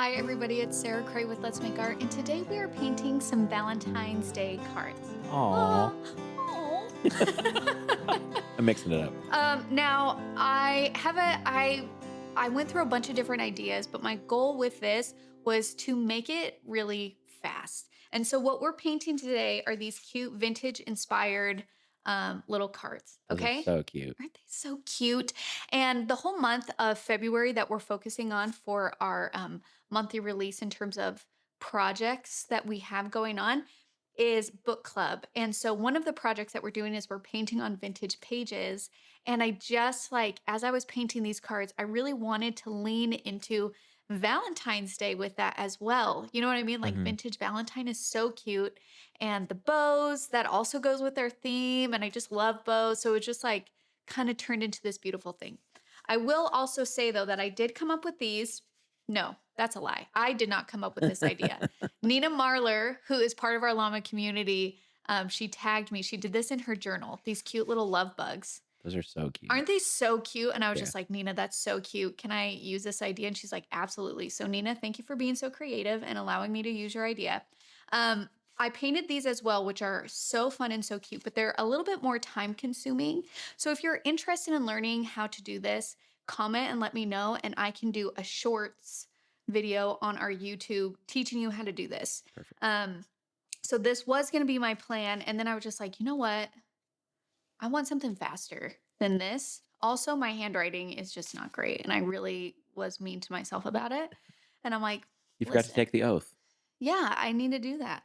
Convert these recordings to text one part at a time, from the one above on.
Hi everybody, it's Sarah Cray with Let's Make Art, and today we are painting some Valentine's Day cards. Aw. Oh. I'm mixing it up. Now I went through a bunch of different ideas, but my goal with this was to make it really fast. And so what we're painting today are these cute vintage inspired little cards. Those are Okay. so cute. Aren't they so cute? And the whole month of February that we're focusing on for our monthly release in terms of projects that we have going on is book club. And so one of the projects that we're doing is we're painting on vintage pages. And I just like, as I was painting these cards, I really wanted to lean into Valentine's Day with that as well. You know what I mean? Like Mhm. vintage Valentine is so cute. And the bows that also goes with their theme. And I just love bows. So it just like kind of turned into this beautiful thing. I will also say though that I did come up with these. No, that's a lie. I did not come up with this idea. Nina Marler, who is part of our llama community, she tagged me. She did this in her journal, these cute little love bugs. Those are so cute. Aren't they so cute? And I was Yeah. just like, Nina, that's so cute. Can I use this idea? And she's like, absolutely. So, Nina, thank you for being so creative and allowing me to use your idea. Um, I painted these as well, which are so fun and so cute, but they're a little bit more time consuming. So, if you're interested in learning how to do this, comment and let me know, and I can do a shorts video on our YouTube teaching you how to do this. Perfect. So, this was going to be my plan. And then I was just like, you know what? I want something faster than this. Also, my handwriting is just not great. And I really was mean to myself about it. And I'm like, You forgot to listen, take the oath. yeah, I need to do that.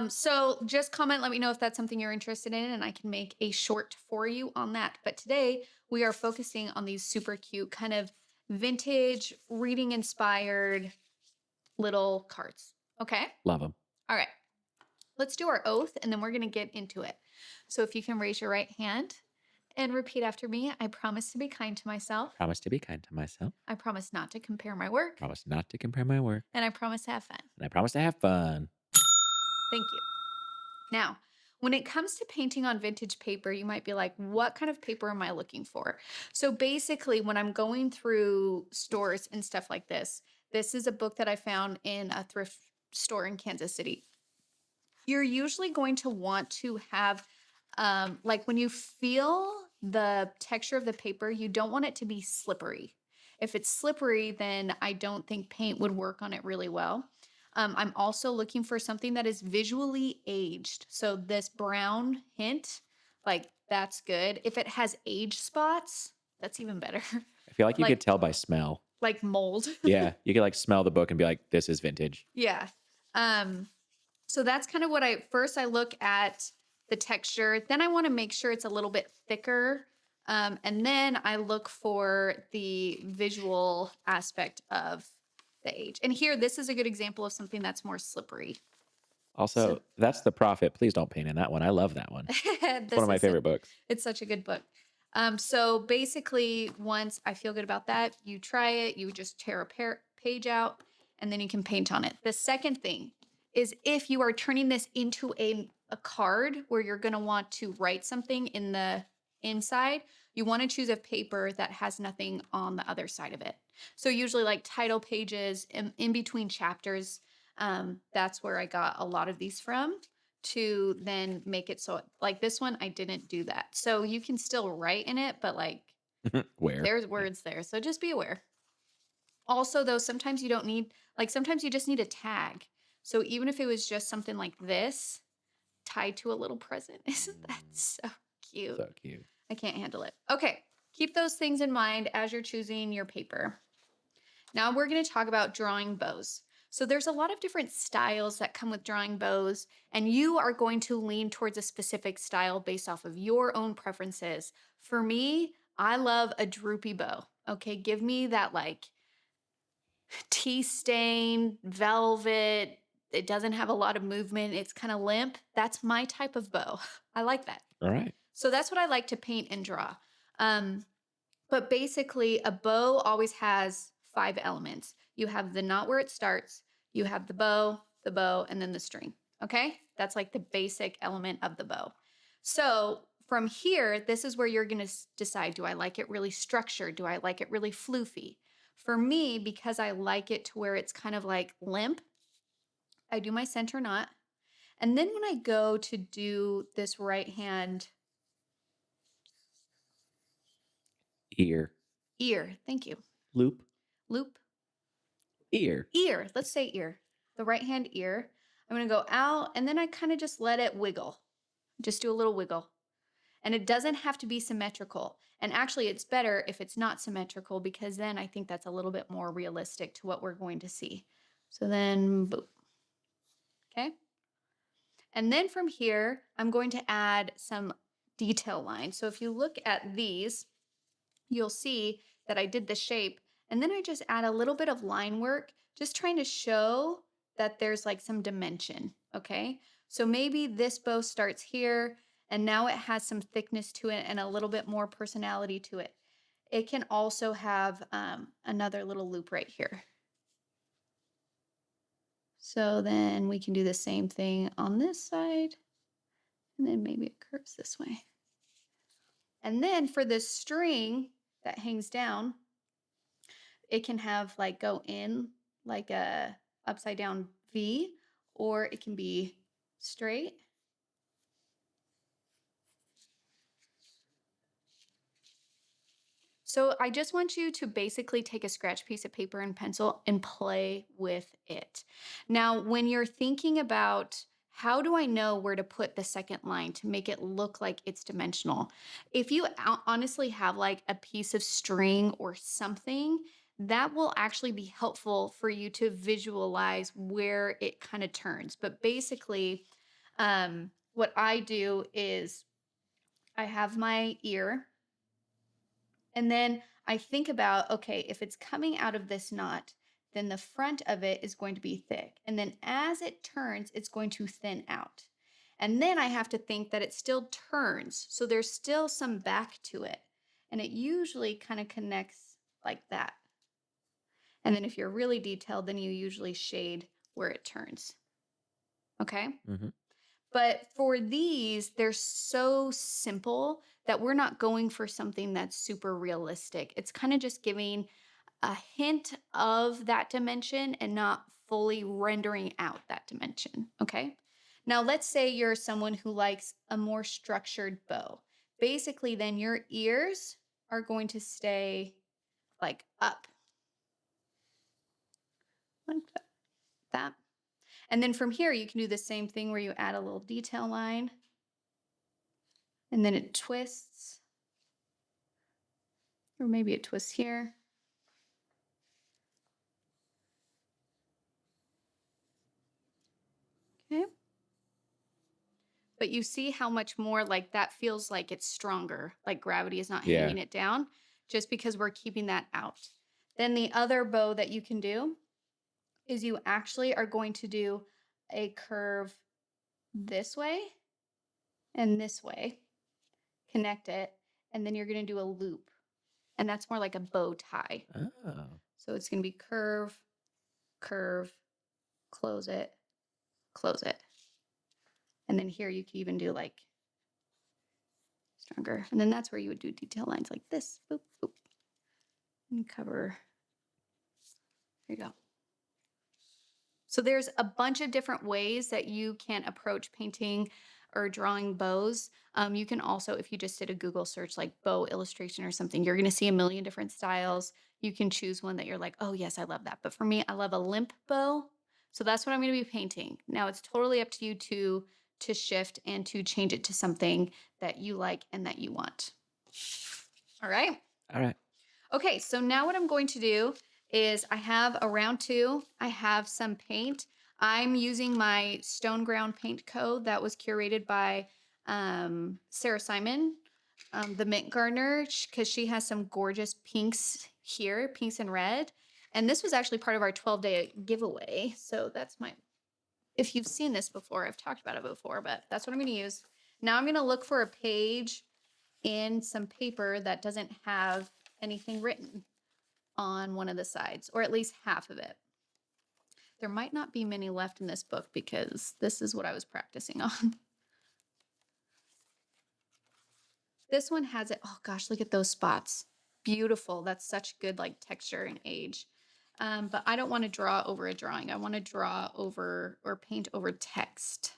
So just comment, let me know if that's something you're interested in, and I can make a short for you on that. But today we are focusing on these super cute, kind of vintage, reading inspired little cards. Okay. Love them. All right. Let's do our oath and then we're going to get into it. So if you can raise your right hand and repeat after me, I promise to be kind to myself. Promise to be kind to myself. I promise not to compare my work. Promise not to compare my work. And I promise to have fun. And I promise to have fun. Thank you. Now, when it comes to painting on vintage paper, you might be like, what kind of paper am I looking for? So basically, when I'm going through stores and stuff like this is a book that I found in a thrift store in Kansas City. You're usually going to want to have, like when you feel the texture of the paper, you don't want it to be slippery. If it's slippery, then I don't think paint would work on it really well. I'm also looking for something that is visually aged. So this brown hint, like that's good. If it has age spots, that's even better. I feel like you could like tell by smell. like mold. Yeah. You could like smell the book and be like, this is vintage. Yeah. So that's kind of what I look at the texture. Then I want to make sure it's a little bit thicker. And then I look for the visual aspect of the age. And here, this is a good example of something that's more slippery. Also, So that's The Prophet. Please don't paint in that one. I love that one. It's one this of my is favorite books. it's such a good book. So basically, once I feel good about that, you try it, you just tear a page out, and then you can paint on it. The second thing is if you are turning this into a card where you're going to want to write something in the inside, you want to choose a paper that has nothing on the other side of it. So usually like title pages in between chapters, that's where I got a lot of these from to then make it so like this one, I didn't do that. So you can still write in it, but like Where? there's words there. So just be aware. Also, though, sometimes you don't need, like, sometimes you just need a tag. So even if it was just something like this tied to a little present, isn't that so cute? So cute. I can't handle it. Okay, keep those things in mind as you're choosing your paper. Now we're going to talk about drawing bows. So there's a lot of different styles that come with drawing bows, and you are going to lean towards a specific style based off of your own preferences. For me, I love a droopy bow. Okay, give me that like tea stain, velvet. It doesn't have a lot of movement. It's kind of limp. That's my type of bow. I like that. All right. So that's what I like to paint and draw. But basically, a bow always has 5 elements. You have the knot where it starts, you have the bow, and then the string. Okay? That's like the basic element of the bow. So from here, this is where you're going to decide, do I like it really structured? Do I like it really floofy? For me, because I like it to where it's kind of like limp, I do my center knot. And then when I go to do this right hand Ear. ear, thank you, Loop. loop, Ear. ear, let's say ear, the right hand ear. I'm going to go out and then I kind of just let it wiggle. Just do a little wiggle. And it doesn't have to be symmetrical. And actually, it's better if it's not symmetrical because then I think that's a little bit more realistic to what we're going to see. So then, boop. Okay. And then from here, I'm going to add some detail lines. So if you look at these, you'll see that I did the shape and then I just add a little bit of line work, just trying to show that there's like some dimension. Okay. So maybe this bow starts here and now it has some thickness to it and a little bit more personality to it. It can also have another little loop right here. So then we can do the same thing on this side. And then maybe it curves this way. And then for this string that hangs down, it can have like go in like a upside down V, or it can be straight. So I just want you to basically take a scratch piece of paper and pencil and play with it. Now, when you're thinking about how do I know where to put the second line to make it look like it's dimensional? If you honestly have like a piece of string or something, that will actually be helpful for you to visualize where it kind of turns. But basically, what I do is I have my ear and then I think about, okay, if it's coming out of this knot, then the front of it is going to be thick. And then as it turns, it's going to thin out. And then I have to think that it still turns. So there's still some back to it. And it usually kind of connects like that. And then if you're really detailed, then you usually shade where it turns. Okay. Mm-hmm. But for these, they're so simple that we're not going for something that's super realistic. It's kind of just giving a hint of that dimension and not fully rendering out that dimension. Okay. Now, let's say you're someone who likes a more structured bow. Basically, then your ears are going to stay like up, like that. And then from here, you can do the same thing where you add a little detail line and then it twists, or maybe it twists here. Okay. But you see how much more like that feels like it's stronger, like gravity is not Yeah. hanging it down just because we're keeping that out. Then the other bow that you can do is you actually are going to do a curve this way and this way, connect it, and then you're going to do a loop. And that's more like a bow tie. Oh. So it's going to be curve, curve, close it, close it. And then here you can even do like stronger. And then that's where you would do detail lines like this. Boop, boop. And cover. There you go. So there's a bunch of different ways that you can approach painting or drawing bows. You can also, if you just did a Google search like bow illustration or something, you're going to see a million different styles. You can choose one that you're like, oh, yes, I love that. But for me, I love a limp bow. So that's what I'm going to be painting. Now it's totally up to you to shift and to change it to something that you like and that you want. All right. All right. Okay, so now what I'm going to do is I have a round two. I have some paint. I'm using my Stoneground paint code that was curated by Sarah Simon, the Mint Gardener, because she has some gorgeous pinks here, pinks and red. And this was actually part of our 12-day giveaway. So that's my, if you've seen this before, I've talked about it before, but that's what I'm going to use. Now I'm going to look for a page in some paper that doesn't have anything written on one of the sides, or at least half of it. There might not be many left in this book because this is what I was practicing on. This one has it. Oh gosh, look at those spots. Beautiful. That's such good like texture and age. But I don't want to draw over a drawing. I want to draw over or paint over text.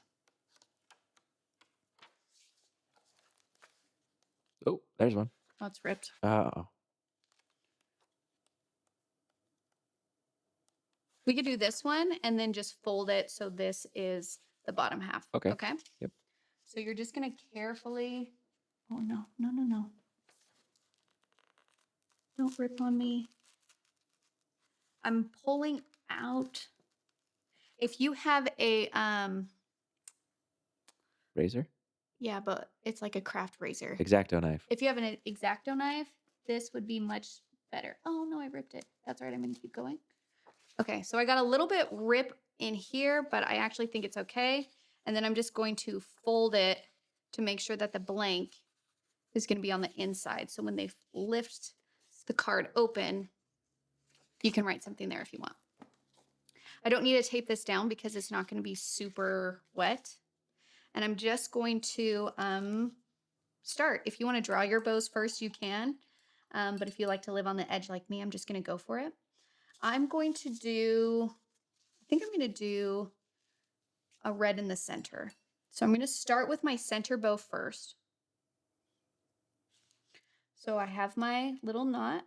Oh, there's one. Oh, it's ripped. Oh, We could do this one and then just fold it so this is the bottom half. okay. Okay. Yep. So you're just going to carefully. Oh, no, no, no, no. Don't rip on me. I'm pulling out. If you have a, Razor? yeah, but it's like a craft razor. X-Acto knife. If you have an X-Acto knife, this would be much better. Oh, no, I ripped it. That's all right. I'm going to keep going. Okay, so I got a little bit rip in here, but I actually think it's okay. And then I'm just going to fold it to make sure that the blank is going to be on the inside. So when they lift the card open, you can write something there if you want. I don't need to tape this down because it's not going to be super wet. And I'm just going to start. If you want to draw your bows first, you can. But if you like to live on the edge like me, I'm just going to go for it. I'm going to do, I think I'm going to do a red in the center. So I'm going to start with my center bow first. So I have my little knot.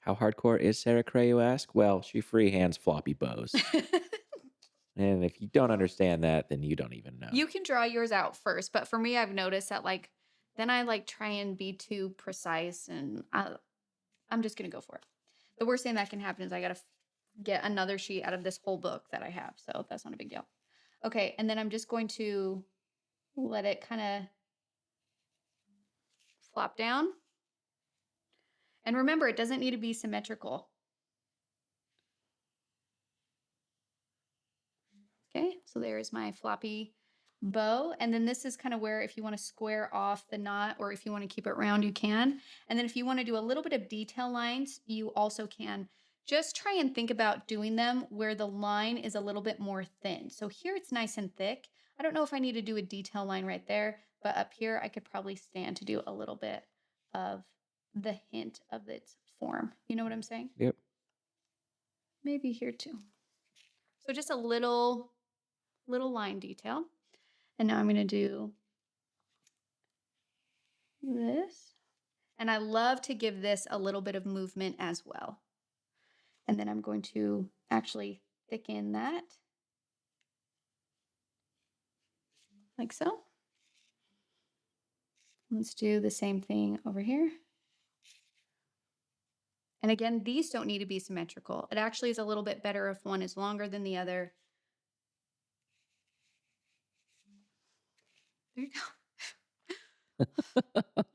How hardcore is Sarah Cray, you ask? Well, she freehands floppy bows. And if you don't understand that, then you don't even know. You can draw yours out first, but for me, I've noticed that like, then I like try and be too precise and I'm just going to go for it. The worst thing that can happen is I got to get another sheet out of this whole book that I have. So that's not a big deal. Okay. And then I'm just going to let it kind of flop down. And remember, it doesn't need to be symmetrical. Okay, so there's my floppy bow. And then this is kind of where if you want to square off the knot or if you want to keep it round, you can. And then if you want to do a little bit of detail lines, you also can. Just try and think about doing them where the line is a little bit more thin. So here it's nice and thick. I don't know if I need to do a detail line right there, but up here I could probably stand to do a little bit of the hint of its form. You know what I'm saying? Yep. Maybe here too. So just a little line detail. And now I'm going to do this. And I love to give this a little bit of movement as well. And then I'm going to actually thicken that like so. Let's do the same thing over here. And again, these don't need to be symmetrical. It actually is a little bit better if one is longer than the other. There you go.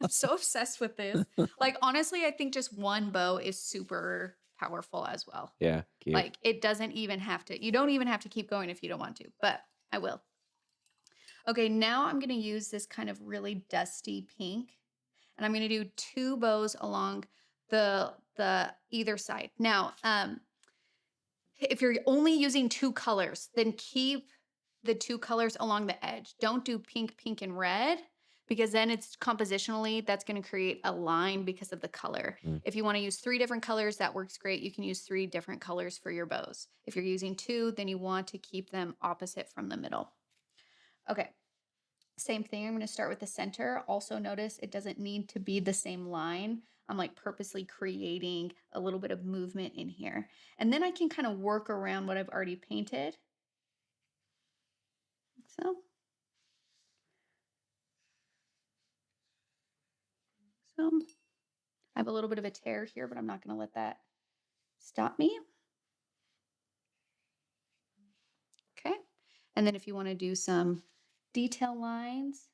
I'm so obsessed with this. Like, honestly, I think just one bow is super powerful as well. Yeah, cute. Like, it doesn't even have to, you don't even have to keep going if you don't want to, but I will. Okay, now I'm going to use this kind of really dusty pink, and I'm going to do 2 bows along the either side. Now, if you're only using 2 colors, then keep the 2 colors along the edge. Don't do pink, pink, and red because then it's compositionally, that's going to create a line because of the color. If you want to use 3 different colors, that works great. You can use 3 different colors for your bows. If you're using 2, then you want to keep them opposite from the middle. Okay, same thing. I'm going to start with the center. Also notice it doesn't need to be the same line. I'm like purposely creating a little bit of movement in here. And then I can kind of work around what I've already painted. So. I have a little bit of a tear here, but I'm not going to let that stop me. Okay. And then if you want to do some detail lines,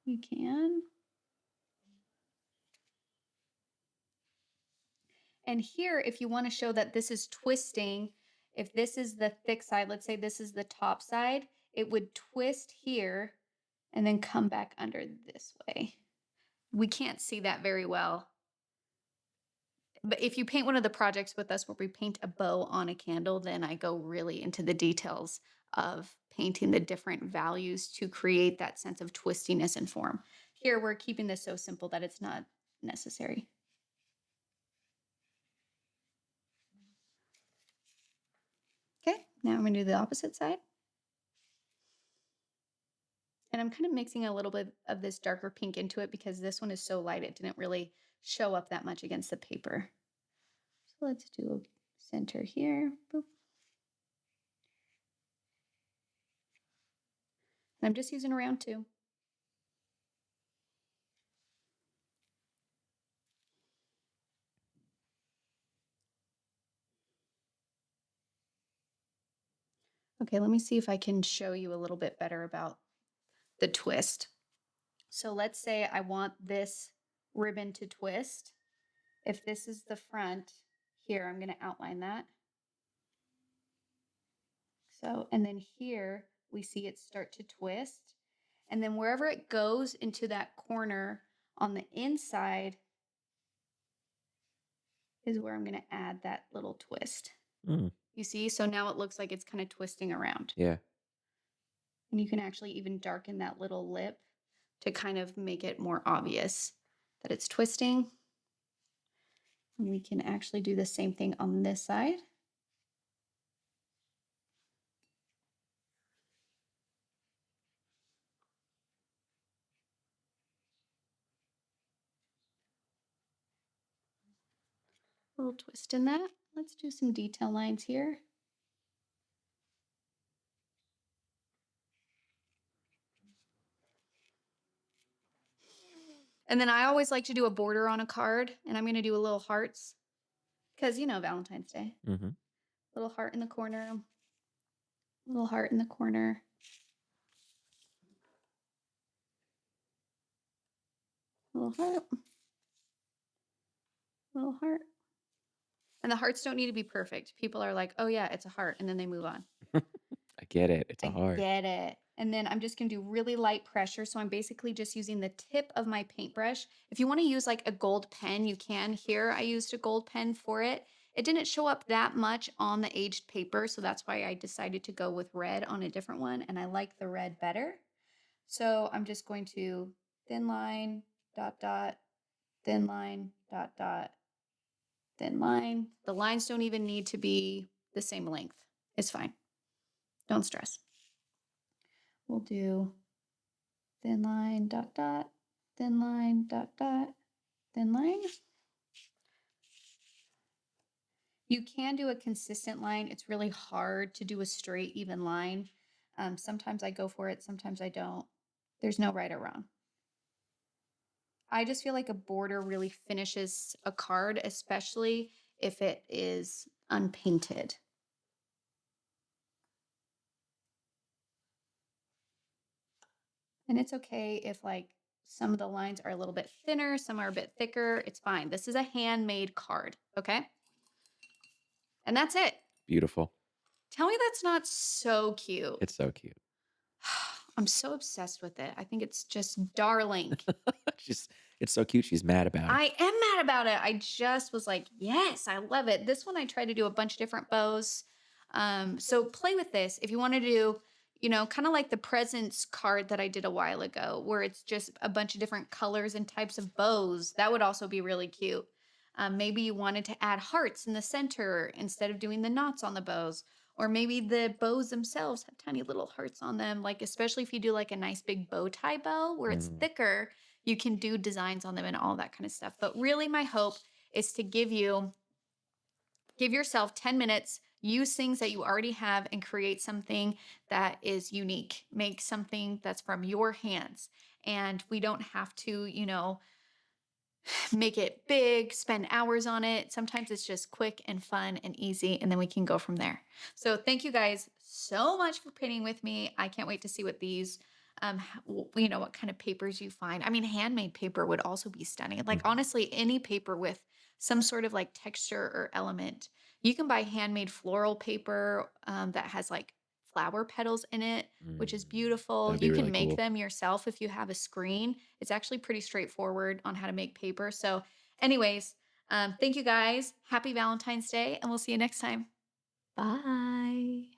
you can. And here, if you want to show that this is twisting, if this is the thick side, let's say this is the top side, it would twist here and then come back under this way. We can't see that very well. But if you paint one of the projects with us where we paint a bow on a candle, then I go really into the details of painting the different values to create that sense of twistiness and form. Here, we're keeping this so simple that it's not necessary. Okay, now I'm going to do the opposite side. And I'm kind of mixing a little bit of this darker pink into it because this one is so light it didn't really show up that much against the paper. So let's do a center here. Boop. I'm just using around 2. Okay, let me see if I can show you a little bit better about the twist. So let's say I want this ribbon to twist. If this is the front, here, I'm going to outline that. So, and then here we see it start to twist. And then wherever it goes into that corner on the inside is where I'm going to add that little twist. Mm, You see? So now it looks like it's kind of twisting around. yeah. And you can actually even darken that little lip to kind of make it more obvious that it's twisting. And we can actually do the same thing on this side. A little twist in that. Let's do some detail lines here. And then I always like to do a border on a card, and I'm going to do a little hearts because, Valentine's Day. Hmm. Little heart in the corner, little heart in the corner. Little heart, little heart. And the hearts don't need to be perfect. People are like, oh, yeah, it's a heart. And then they move on. I get it. It's a I heart. get it. And then I'm just going to do really light pressure. So I'm basically just using the tip of my paintbrush. If you want to use like a gold pen, you can. Here, I used a gold pen for it. It didn't show up that much on the aged paper. So that's why I decided to go with red on a different one. And I like the red better. So I'm just going to thin line, dot, dot, thin line, dot, dot, thin line. The lines don't even need to be the same length. It's fine. Don't stress. We'll do thin line, dot, dot, thin line, dot, dot, thin line. You can do a consistent line. It's really hard to do a straight, even line. Sometimes I go for it, sometimes I don't. There's no right or wrong. I just feel like a border really finishes a card, especially if it is unpainted. And it's okay if like some of the lines are a little bit thinner, some are a bit thicker. It's fine. This is a handmade card, okay? And that's it. Beautiful. Tell me that's not so cute. It's so cute. I'm so obsessed with it. I think it's just darling. She's it's so cute. She's mad about it. I am mad about it. I just was like, yes, I love it. This one I tried to do a bunch of different bows. So play with this. If you want to do, kind of like the presents card that I did a while ago, where it's just a bunch of different colors and types of bows, that would also be really cute. Maybe you wanted to add hearts in the center instead of doing the knots on the bows. Or maybe the bows themselves have tiny little hearts on them. Like, especially if you do like a nice big bow tie bow where it's Mm. thicker, you can do designs on them and all that kind of stuff. But really, my hope is to give yourself 10 minutes, use things that you already have, and create something that is unique. Make something that's from your hands. And we don't have to, make it big, spend hours on it. Sometimes it's just quick and fun and easy, and then we can go from there. So thank you guys so much for painting with me. I can't wait to see what these, what kind of papers you find. I mean, handmade paper would also be stunning. Like, Mhm. honestly, any paper with some sort of like texture or element. You can buy handmade floral paper that has like flower petals in it, which is Mm. beautiful. That'd be You can really make cool. them yourself if you have a screen. It's actually pretty straightforward on how to make paper. So, anyways, thank you guys. Happy Valentine's Day, and we'll see you next time. Bye.